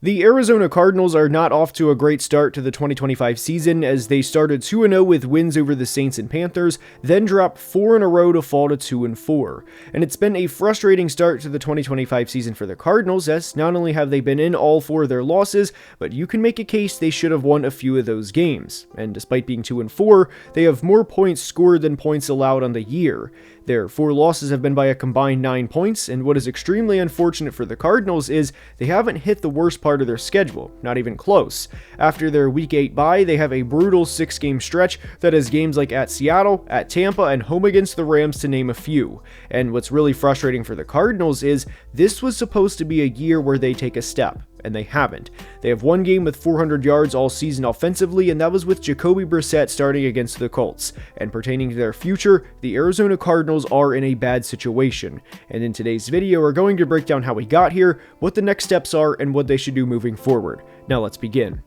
The Arizona Cardinals are not off to a great start to the 2025 season, as they started 2-0 with wins over the Saints and Panthers, then dropped 4 in a row to fall to 2-4. And it's been a frustrating start to the 2025 season for the Cardinals, as not only have they been in all 4 of their losses, but you can make a case they should have won a few of those games. And despite being 2-4, they have more points scored than points allowed on the year. Their 4 losses have been by a combined 9 points, and what is extremely unfortunate for the Cardinals is they haven't hit the worst part of their schedule, not even close. After their Week 8 bye, they have a brutal 6-game stretch that has games like at Seattle, at Tampa, and home against the Rams, to name a few. And what's really frustrating for the Cardinals is this was supposed to be a year where they take a step, and they haven't. They have 1 game with 400 yards all season offensively, and that was with Jacoby Brissett starting against the Colts. And pertaining to their future, the Arizona Cardinals are in a bad situation. And in today's video, we're going to break down how we got here, what the next steps are, and what they should do moving forward. Now let's begin.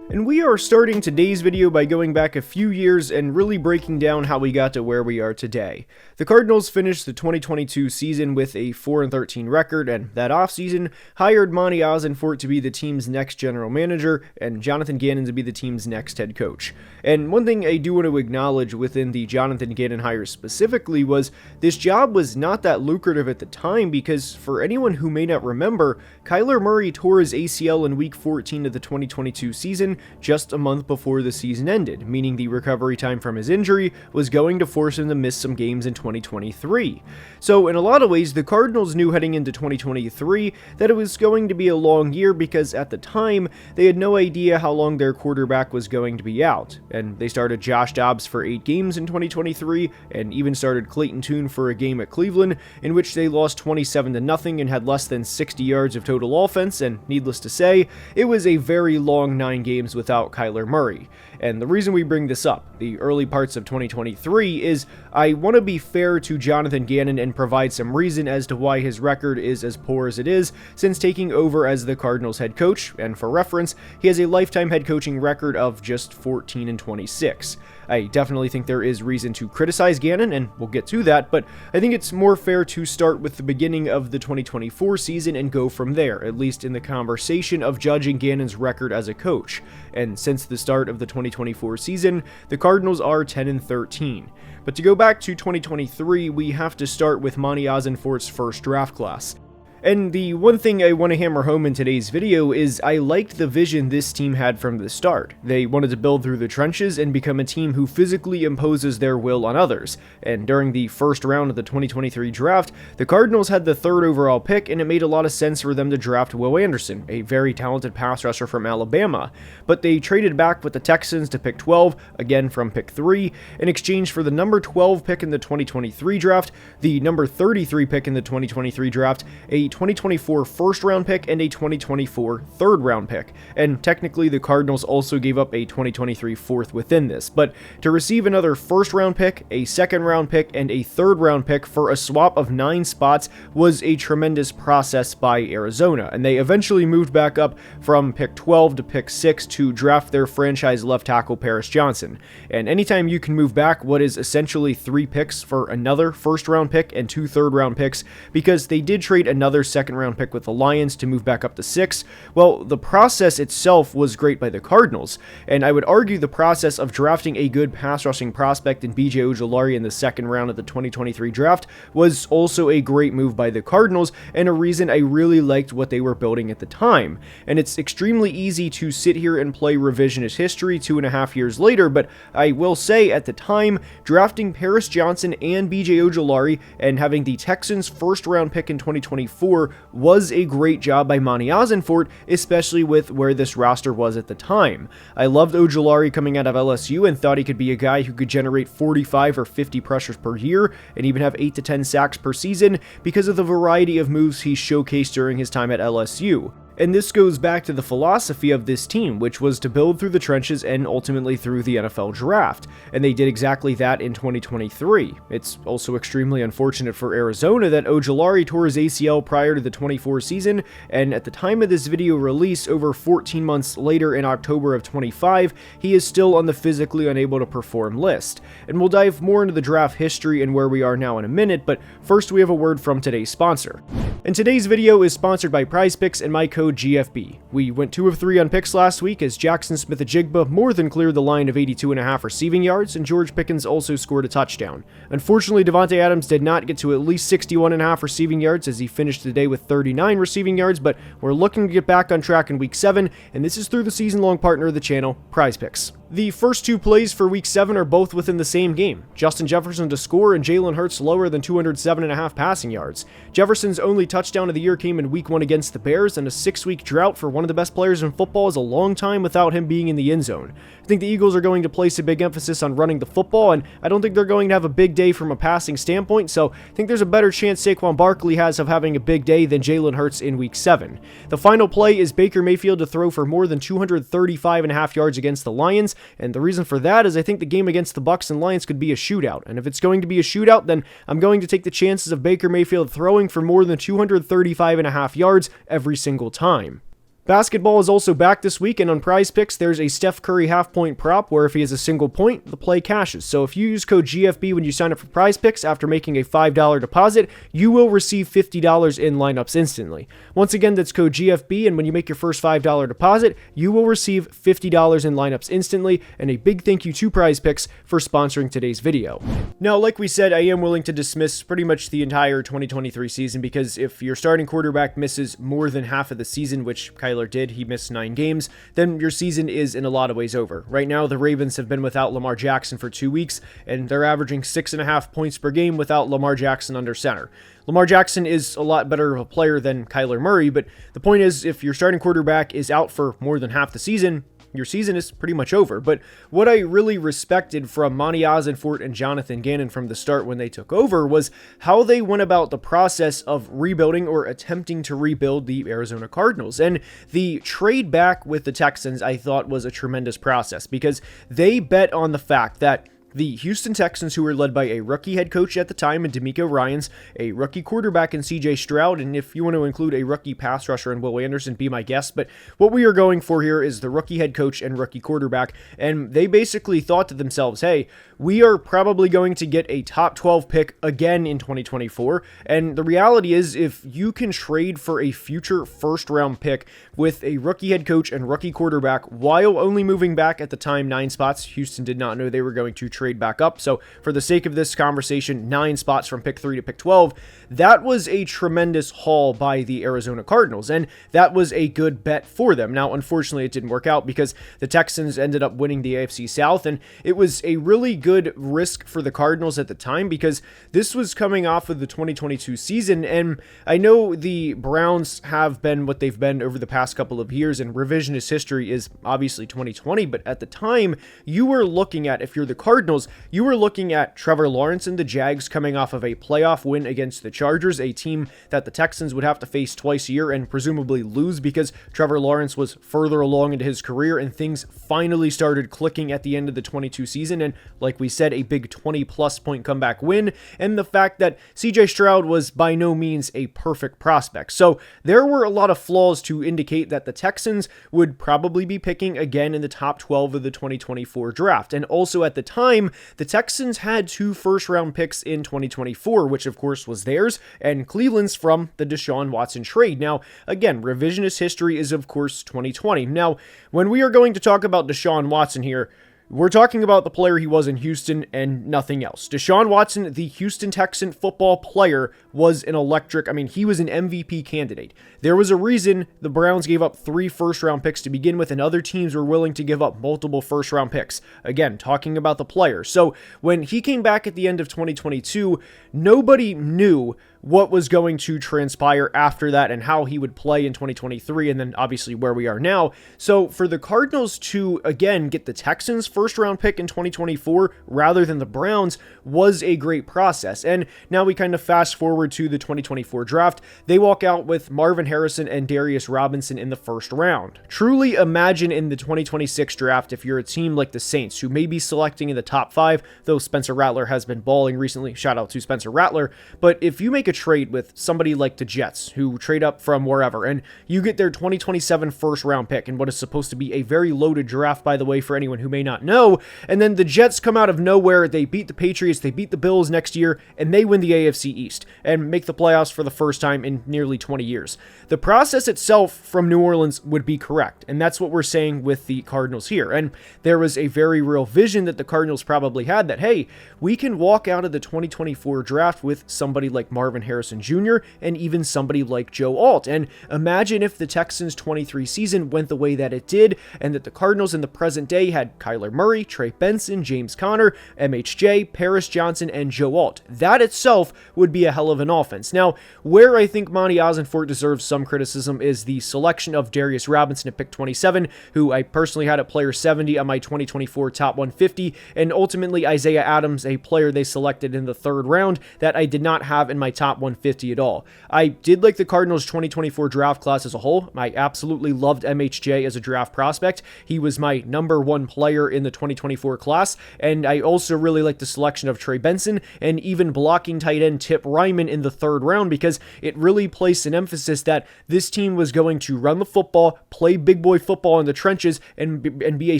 And we are starting today's video by going back a few years and really breaking down how we got to where we are today. The Cardinals finished the 2022 season with a 4-13 record, and that offseason hired Monty Ossenfort to be the team's next general manager and Jonathan Gannon to be the team's next head coach. And one thing I do want to acknowledge within the Jonathan Gannon hire specifically was this job was not that lucrative at the time, because for anyone who may not remember, Kyler Murray tore his ACL in Week 14 of the 2022 season, just a month before the season ended, meaning the recovery time from his injury was going to force him to miss some games in 2023. So in a lot of ways, the Cardinals knew heading into 2023 that it was going to be a long year, because at the time, they had no idea how long their quarterback was going to be out. And they started Josh Dobbs for 8 games in 2023, and even started Clayton Tune for a game at Cleveland, in which they lost 27-0 and had less than 60 yards of total offense, and needless to say, it was a very long 9 games without Kyler Murray. And the reason we bring this up, the early parts of 2023, is I want to be fair to Jonathan Gannon and provide some reason as to why his record is as poor as it is since taking over as the Cardinals head coach, and for reference, he has a lifetime head coaching record of just 14-26. I definitely think there is reason to criticize Gannon, and we'll get to that, but I think it's more fair to start with the beginning of the 2024 season and go from there, at least in the conversation of judging Gannon's record as a coach. And since the start of the 2024 season, the Cardinals are 10-13. But to go back to 2023, we have to start with Monty Ossenfort's first draft class. And the one thing I want to hammer home in today's video is I liked the vision this team had from the start. They wanted to build through the trenches and become a team who physically imposes their will on others. And during the first round of the 2023 draft, the Cardinals had the 3rd overall pick, and it made a lot of sense for them to draft Will Anderson, a very talented pass rusher from Alabama. But they traded back with the Texans to pick 12, again from pick 3, in exchange for the number 12 pick in the 2023 draft, the number 33 pick in the 2023 draft, a 2024 first-round pick, and a 2024 third-round pick. And technically, the Cardinals also gave up a 2023 fourth within this, but to receive another first-round pick, a second-round pick, and a third-round pick for a swap of 9 spots was a tremendous process by Arizona, and they eventually moved back up from pick 12 to pick 6 to draft their franchise left tackle Paris Johnson. And anytime you can move back what is essentially 3 picks for another first-round pick and 2 third-round picks, because they did trade another second-round pick with the Lions to move back up to 6, well, the process itself was great by the Cardinals, and I would argue the process of drafting a good pass-rushing prospect in B.J. Ojulari in the second round of the 2023 draft was also a great move by the Cardinals, and a reason I really liked what they were building at the time. And it's extremely easy to sit here and play revisionist history 2.5 years later, but I will say at the time, drafting Paris Johnson and B.J. Ojulari and having the Texans' first-round pick in 2024 was a great job by Monty Ossenfort, especially with where this roster was at the time. I loved Ojulari coming out of LSU and thought he could be a guy who could generate 45 or 50 pressures per year and even have 8 to 10 sacks per season because of the variety of moves he showcased during his time at LSU. And this goes back to the philosophy of this team, which was to build through the trenches and ultimately through the NFL draft. And they did exactly that in 2023. It's also extremely unfortunate for Arizona that Ojulari tore his ACL prior to the 24 season, and at the time of this video release, over 14 months later in October of 25, he is still on the physically unable to perform list. And we'll dive more into the draft history and where we are now in a minute, but first we have a word from today's sponsor. And today's video is sponsored by PrizePicks and my code code GFB. We went 2 of 3 on picks last week as Jackson Smith-Njigba more than cleared the line of 82.5 receiving yards, and George Pickens also scored a touchdown. Unfortunately, Davante Adams did not get to at least 61.5 receiving yards as he finished the day with 39 receiving yards, but we're looking to get back on track in Week 7, and this is through the season-long partner of the channel, Prize Picks. The first 2 plays for Week 7 are both within the same game. Justin Jefferson to score and Jalen Hurts lower than 207.5 passing yards. Jefferson's only touchdown of the year came in Week 1 against the Bears, and a 6-week drought for one of the best players in football is a long time without him being in the end zone. I think the Eagles are going to place a big emphasis on running the football, and I don't think they're going to have a big day from a passing standpoint, so I think there's a better chance Saquon Barkley has of having a big day than Jalen Hurts in Week 7. The final play is Baker Mayfield to throw for more than 235.5 yards against the Lions, and the reason for that is I think the game against the Bucs and Lions could be a shootout, and if it's going to be a shootout, then I'm going to take the chances of Baker Mayfield throwing for more than 235.5 yards every single time. Basketball is also back this week, and on Prize Picks, there's a Steph Curry half-point prop where if he has a single point, the play cashes. So if you use code GFB when you sign up for Prize Picks after making a $5 deposit, you will receive $50 in lineups instantly. Once again, that's code GFB, and when you make your first $5 deposit, you will receive $50 in lineups instantly, and a big thank you to Prize Picks for sponsoring today's video. Now, like we said, I am willing to dismiss pretty much the entire 2023 season because if your starting quarterback misses more than half of the season, which Kyler did, he missed 9 games, then your season is in a lot of ways over. Right now, the Ravens have been without Lamar Jackson for 2 weeks, and they're averaging 6.5 points per game without Lamar Jackson under center. Lamar Jackson is a lot better of a player than Kyler Murray, but the point is, if your starting quarterback is out for more than half the season, your season is pretty much over. But what I really respected from Monty Ossenfort and Jonathan Gannon from the start when they took over was how they went about the process of rebuilding or attempting to rebuild the Arizona Cardinals. And the trade back with the Texans, I thought, was a tremendous process because they bet on the fact that the Houston Texans, who were led by a rookie head coach at the time in DeMeco Ryans, a rookie quarterback in CJ Stroud, and if you want to include a rookie pass rusher in Will Anderson, be my guest. But what we are going for here is the rookie head coach and rookie quarterback, and they basically thought to themselves, hey, we are probably going to get a top 12 pick again in 2024, and the reality is if you can trade for a future first-round pick with a rookie head coach and rookie quarterback while only moving back at the time 9 spots, Houston did not know they were going to trade back up. So for the sake of this conversation, 9 spots from pick 3 to pick 12, that was a tremendous haul by the Arizona Cardinals, and that was a good bet for them. Now, unfortunately, it didn't work out because the Texans ended up winning the AFC South, and it was a really good risk for the Cardinals at the time because this was coming off of the 2022 season, and I know the Browns have been what they've been over the past couple of years, and revisionist history is obviously 2020, but at the time, you were looking at, if you're the Cardinals, you were looking at Trevor Lawrence and the Jags coming off of a playoff win against the Chargers, a team that the Texans would have to face twice a year and presumably lose because Trevor Lawrence was further along into his career and things finally started clicking at the end of the 22 season, and like we said, a big 20-plus point comeback win, and the fact that CJ Stroud was by no means a perfect prospect. So there were a lot of flaws to indicate that the Texans would probably be picking again in the top 12 of the 2024 draft, and also at the time, the Texans had 2 first-round picks in 2024, which of course was theirs, and Cleveland's from the Deshaun Watson trade. Now, again, revisionist history is of course 2020. Now, when we are going to talk about Deshaun Watson here, we're talking about the player he was in Houston and nothing else. Deshaun Watson, the Houston Texan football player, was an electric, he was an MVP candidate. There was a reason the Browns gave up 3 first-round picks to begin with, and other teams were willing to give up multiple first-round picks. Again, talking about the player. So when he came back at the end of 2022, nobody knew what was going to transpire after that and how he would play in 2023, and then obviously where we are now. So for the Cardinals to, again, get the Texans' first-round pick in 2024 rather than the Browns was a great process. And now we kind of fast forward to the 2024 draft. They walk out with Marvin Harrison and Darius Robinson in the first round. Truly imagine in the 2026 draft if you're a team like the Saints, who may be selecting in the top 5, though Spencer Rattler has been balling recently. Shout out to Spencer Rattler. But if you make a trade with somebody like the Jets, who trade up from wherever, and you get their 2027 first round pick in what is supposed to be a very loaded draft, by the way, for anyone who may not know, and then the Jets come out of nowhere, they beat the Patriots, they beat the Bills next year, and they win the AFC East, and make the playoffs for the first time in nearly 20 years. The process itself from New Orleans would be correct, and that's what we're saying with the Cardinals here, and there was a very real vision that the Cardinals probably had that, hey, we can walk out of the 2024 draft with somebody like Marvin Harrison Jr. and even somebody like Joe Alt, and imagine if the Texans' 23 season went the way that it did, and that the Cardinals in the present day had Kyler Murray, Trey Benson, James Conner, MHJ, Paris Johnson, and Joe Alt. That itself would be a hell of an offense. Now, where I think Monty Ossenfort deserves some criticism is the selection of Darius Robinson at pick 27, who I personally had at player 70 on my 2024 top 150, and ultimately Isaiah Adams, a player they selected in the third round that I did not have in my top 150 at all. I did like the Cardinals' 2024 draft class as a whole. I absolutely loved MHJ as a draft prospect. He was my number one player in the 2024 class, and I also really like the selection of Trey Benson and even blocking tight end Tip Ryman in the third round, because it really placed an emphasis that this team was going to run the football, play big boy football in the trenches, and be a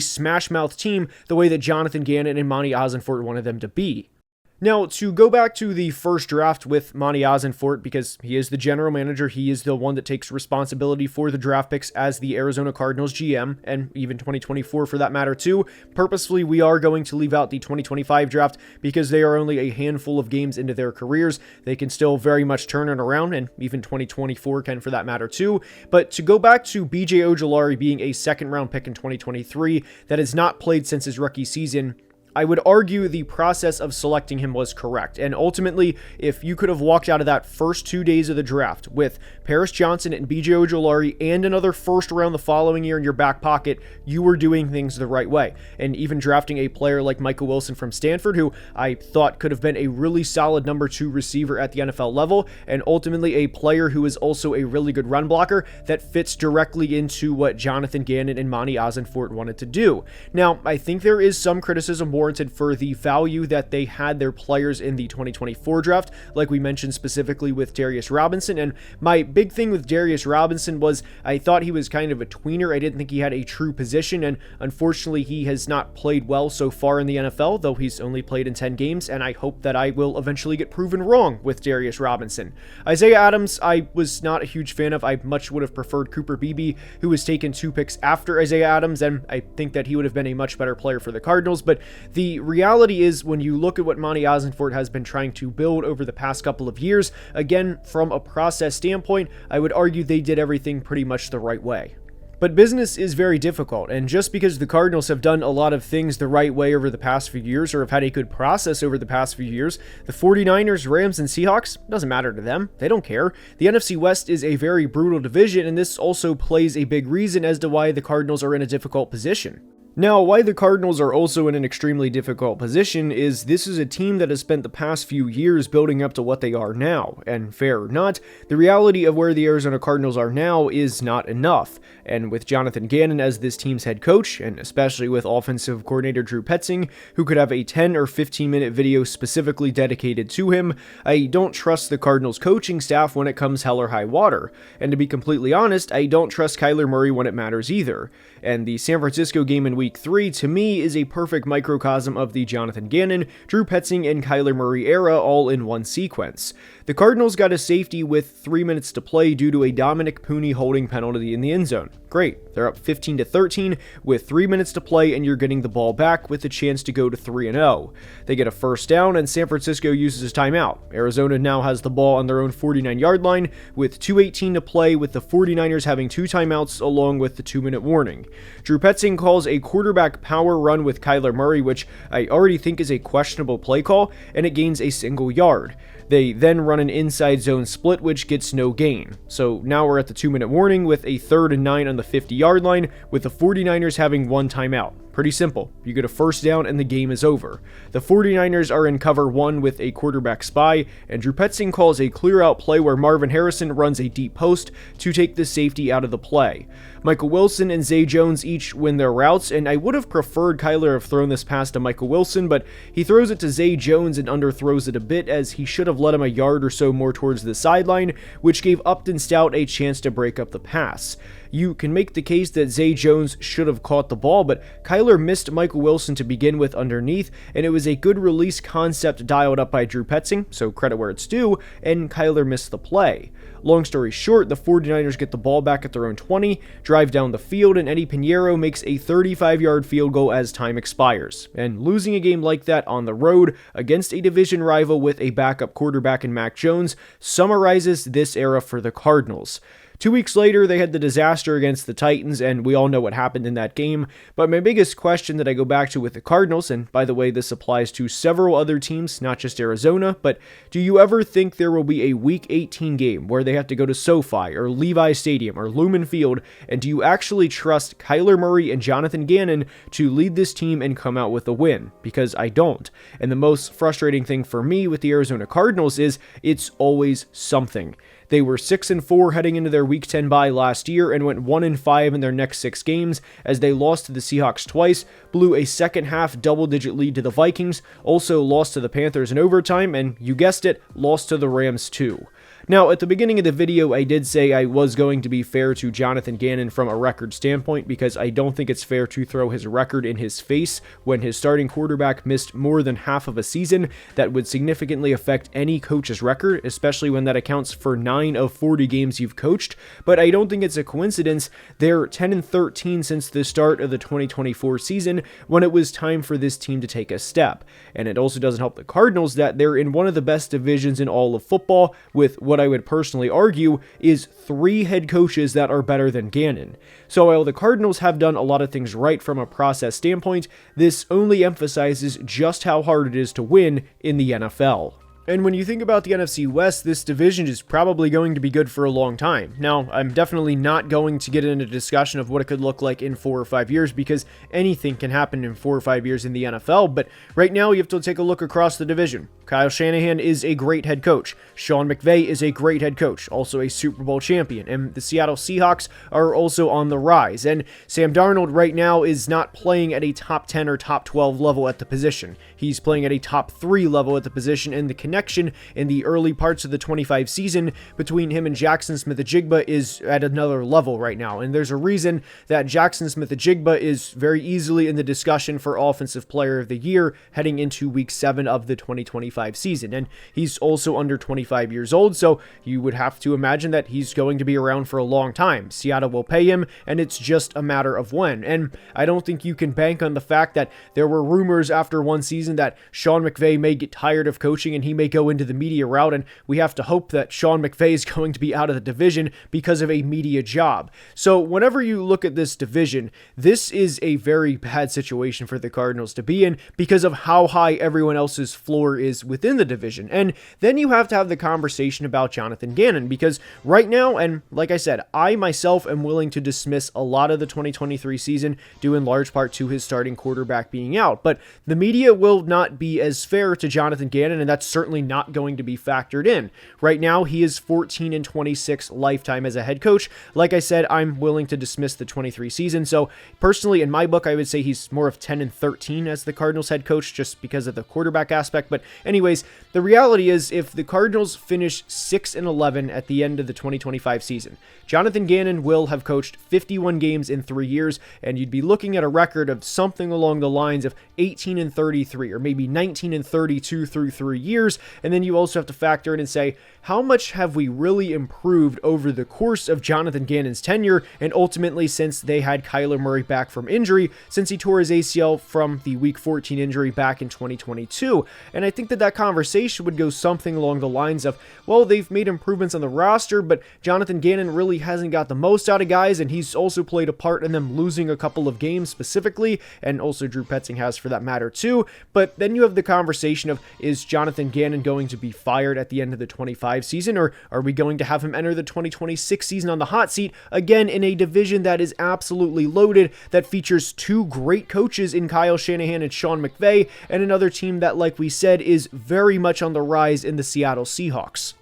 smash mouth team the way that Jonathan Gannon and Monty Ossenfort wanted them to be. Now, to go back to the first draft with Monty Ossenfort, because he is the general manager, he is the one that takes responsibility for the draft picks as the Arizona Cardinals GM, and even 2024 for that matter too. Purposefully, we are going to leave out the 2025 draft because they are only a handful of games into their careers. They can still very much turn it around, and even 2024 can for that matter too. But to go back to BJ Ojulari being a second round pick in 2023 that has not played since his rookie season, I would argue the process of selecting him was correct. And ultimately, if you could have walked out of that first 2 days of the draft with Paris Johnson and BJ Ojulari and another first round the following year in your back pocket, you were doing things the right way. And even drafting a player like Michael Wilson from Stanford, who I thought could have been a really solid number 2 receiver at the NFL level, and ultimately a player who is also a really good run blocker that fits directly into what Jonathan Gannon and Monty Ossenfort wanted to do. Now, I think there is some criticism warranted for the value that they had their players in the 2024 draft, like we mentioned specifically with Darius Robinson. And my big thing with Darius Robinson was I thought he was kind of a tweener. I didn't think he had a true position, and unfortunately he has not played well so far in the NFL, though he's only played in 10 games, and I hope that I will eventually get proven wrong with Darius Robinson. Isaiah Adams, I was not a huge fan of. I much would have preferred Cooper Beebe, who was taken 2 picks after Isaiah Adams, and I think that he would have been a much better player for the Cardinals. But the reality is, when you look at what Monty Ossenfort has been trying to build over the past couple of years, again, from a process standpoint, I would argue they did everything pretty much the right way. But business is very difficult, and just because the Cardinals have done a lot of things the right way over the past few years, or have had a good process over the past few years, the 49ers, Rams, and Seahawks, doesn't matter to them. They don't care. The NFC West is a very brutal division, and this also plays a big reason as to why the Cardinals are in a difficult position. Now, why the Cardinals are also in an extremely difficult position is this is a team that has spent the past few years building up to what they are now, and fair or not, the reality of where the Arizona Cardinals are now is not enough. And with Jonathan Gannon as this team's head coach, and especially with offensive coordinator Drew Petzing, who could have a 10 or 15 minute video specifically dedicated to him, I don't trust the Cardinals coaching staff when it comes hell or high water. And to be completely honest, I don't trust Kyler Murray when it matters either. And the San Francisco game in Week 3, to me, is a perfect microcosm of the Jonathan Gannon, Drew Petzing, and Kyler Murray era all in one sequence. The Cardinals got a safety with 3 minutes to play due to a Dominic Pooney holding penalty in the end zone. Great, they're up 15-13 with 3 minutes to play, and you're getting the ball back with a chance to go to 3-0. They get a first down, and San Francisco uses his timeout. Arizona now has the ball on their own 49-yard line with 2:18 to play, with the 49ers having 2 timeouts along with the 2-minute warning. Drew Petzing calls a quarterback power run with Kyler Murray, which I already think is a questionable play call, and it gains a single yard. They then run an inside zone split, which gets no gain. So now we're at the 2-minute warning with a 3rd and 9 on the 50-yard line, with the 49ers having 1 timeout. Pretty simple. You get a first down and the game is over. The 49ers are in cover 1 with a quarterback spy, and Drew Petzing calls a clear-out play where Marvin Harrison runs a deep post to take the safety out of the play. Michael Wilson and Zay Jones each win their routes, and I would have preferred Kyler have thrown this pass to Michael Wilson, but he throws it to Zay Jones and underthrows it a bit, as he should have let him a yard or so more towards the sideline, which gave Upton Stout a chance to break up the pass. You can make the case that Zay Jones should have caught the ball, but Kyler missed Michael Wilson to begin with underneath, and it was a good release concept dialed up by Drew Petzing, so credit where it's due, and Kyler missed the play. Long story short, the 49ers get the ball back at their own 20, drive down the field, and Eddie Pinheiro makes a 35-yard field goal as time expires. And losing a game like that on the road against a division rival with a backup quarterback in Mac Jones summarizes this era for the Cardinals. 2 weeks later, they had the disaster against the Titans, and we all know what happened in that game. But my biggest question that I go back to with the Cardinals, and by the way, this applies to several other teams, not just Arizona, but do you ever think there will be a Week 18 game where they have to go to SoFi or Levi Stadium or Lumen Field, and do you actually trust Kyler Murray and Jonathan Gannon to lead this team and come out with a win? Because I don't. And the most frustrating thing for me with the Arizona Cardinals is it's always something. They were 6-4 heading into their Week 10 bye last year and went 1-5 in their next 6 games as they lost to the Seahawks twice, blew a second-half double-digit lead to the Vikings, also lost to the Panthers in overtime, and you guessed it, lost to the Rams too. Now, at the beginning of the video, I did say I was going to be fair to Jonathan Gannon from a record standpoint because I don't think it's fair to throw his record in his face when his starting quarterback missed more than half of a season. That would significantly affect any coach's record, especially when that accounts for 9 of 40 games you've coached. But I don't think it's a coincidence they're 10-13 since the start of the 2024 season when it was time for this team to take a step. And it also doesn't help the Cardinals that they're in one of the best divisions in all of football with what I would personally argue is 3 head coaches that are better than Gannon. So while the Cardinals have done a lot of things right from a process standpoint, this only emphasizes just how hard it is to win in the NFL. And when you think about the NFC West, this division is probably going to be good for a long time. Now, I'm definitely not going to get into a discussion of what it could look like in 4 or 5 years because anything can happen in 4 or 5 years in the NFL, but right now you have to take a look across the division. Kyle Shanahan is a great head coach. Sean McVay is a great head coach, also a Super Bowl champion, and the Seattle Seahawks are also on the rise. And Sam Darnold right now is not playing at a top 10 or top 12 level at the position. He's playing at a top 3 level at the position, and the connection in the early parts of the 25 season between him and Jackson Smith-Njigba is at another level right now. And there's a reason that Jackson Smith-Njigba is very easily in the discussion for Offensive Player of the Year heading into Week 7 of the 2025 season. And he's also under 25 years old, so you would have to imagine that he's going to be around for a long time. Seattle will pay him, and it's just a matter of when. And I don't think you can bank on the fact that there were rumors after one season that Sean McVay may get tired of coaching and he may go into the media route, and we have to hope that Sean McVay is going to be out of the division because of a media job. So whenever you look at this division, this is a very bad situation for the Cardinals to be in because of how high everyone else's floor is within the division. And then you have to have the conversation about Jonathan Gannon, because right now, and like I said, I myself am willing to dismiss a lot of the 2023 season due in large part to his starting quarterback being out, but the media will not be as fair to Jonathan Gannon, and that's certainly not going to be factored in. Right now, he is 14-26 lifetime as a head coach. Like I said, I'm willing to dismiss the 23 season, so personally, in my book, I would say he's more of 10-13 as the Cardinals head coach just because of the quarterback aspect, but anyways, the reality is if the Cardinals finish 6-11 at the end of the 2025 season, Jonathan Gannon will have coached 51 games in 3 years, and you'd be looking at a record of something along the lines of 18-33 or maybe 19-32 through 3 years. And then you also have to factor in and say, how much have we really improved over the course of Jonathan Gannon's tenure, and ultimately since they had Kyler Murray back from injury, since he tore his ACL from the Week 14 injury back in 2022? And I think that conversation conversation would go something along the lines of, well, they've made improvements on the roster, but Jonathan Gannon really hasn't got the most out of guys, and he's also played a part in them losing a couple of games specifically, and also Drew Petzing has for that matter too. But then you have the conversation of, is Jonathan Gannon going to be fired at the end of the 25 season, or are we going to have him enter the 2026 season on the hot seat, again in a division that is absolutely loaded, that features two great coaches in Kyle Shanahan and Sean McVay, and another team that, like we said, is very much on the rise in the Seattle Seahawks.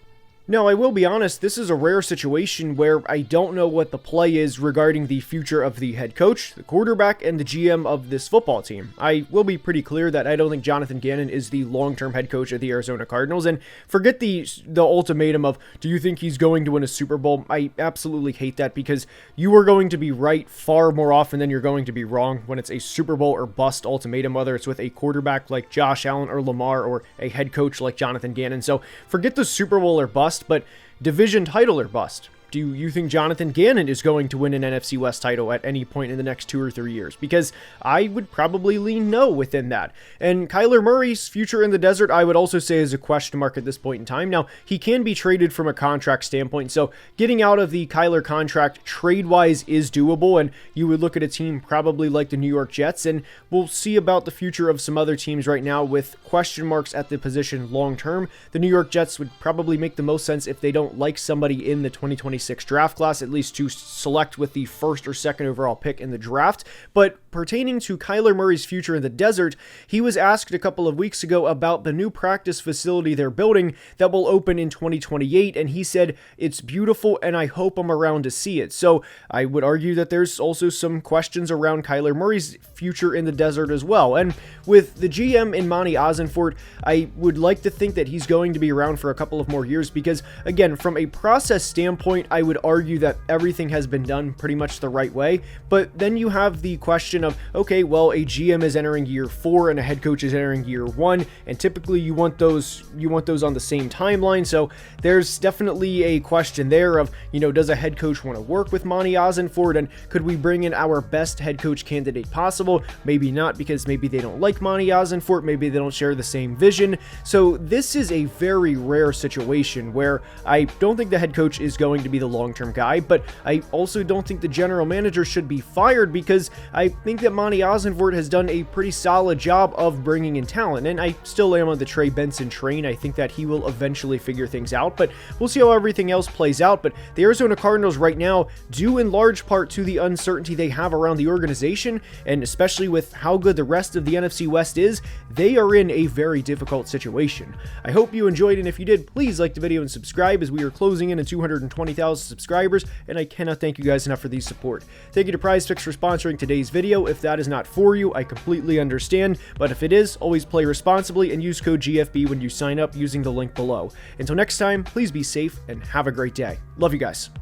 Now, I will be honest, this is a rare situation where I don't know what the play is regarding the future of the head coach, the quarterback, and the GM of this football team. I will be pretty clear that I don't think Jonathan Gannon is the long-term head coach of the Arizona Cardinals, and forget the ultimatum of, do you think he's going to win a Super Bowl? I absolutely hate that, because you are going to be right far more often than you're going to be wrong when it's a Super Bowl or bust ultimatum, whether it's with a quarterback like Josh Allen or Lamar, or a head coach like Jonathan Gannon. So forget the Super Bowl or bust, but division title or bust. Do you think Jonathan Gannon is going to win an NFC West title at any point in the next 2 or 3 years? Because I would probably lean no within that. And Kyler Murray's future in the desert, I would also say, is a question mark at this point in time. Now, he can be traded from a contract standpoint, so getting out of the Kyler contract trade-wise is doable, and you would look at a team probably like the New York Jets, and we'll see about the future of some other teams right now with question marks at the position long-term. The New York Jets would probably make the most sense if they don't like somebody in the 2026 draft class, at least to select with the first or second overall pick in the draft. But pertaining to Kyler Murray's future in the desert, he was asked a couple of weeks ago about the new practice facility they're building that will open in 2028, and he said, "It's beautiful and I hope I'm around to see it." So I would argue that there's also some questions around Kyler Murray's future in the desert as well. And with the GM in Monty Ossenfort, I would like to think that he's going to be around for a couple of more years, because again, from a process standpoint, I would argue that everything has been done pretty much the right way. But then you have the question of, okay, well, a GM is entering year 4 and a head coach is entering year 1, and typically you want those on the same timeline. So there's definitely a question there of, does a head coach want to work with Monty Ossenfort, and could we bring in our best head coach candidate possible? Maybe not, because maybe they don't like Monty Ossenfort, maybe they don't share the same vision. So this is a very rare situation where I don't think the head coach is going to be the long-term guy, but I also don't think the general manager should be fired, because I think that Monty Ossenfort has done a pretty solid job of bringing in talent, and I still am on the Trey Benson train. I think that he will eventually figure things out, but we'll see how everything else plays out. But the Arizona Cardinals right now, due in large part to the uncertainty they have around the organization, and especially with how good the rest of the NFC West is, they are in a very difficult situation. I hope you enjoyed, and if you did, please like the video and subscribe, as we are closing in at 220,000 subscribers, and I cannot thank you guys enough for the support. Thank you to PrizePicks for sponsoring today's video. If that is not for you, I completely understand, but if it is, always play responsibly and use code GFB when you sign up using the link below. Until next time, please be safe and have a great day. Love you guys.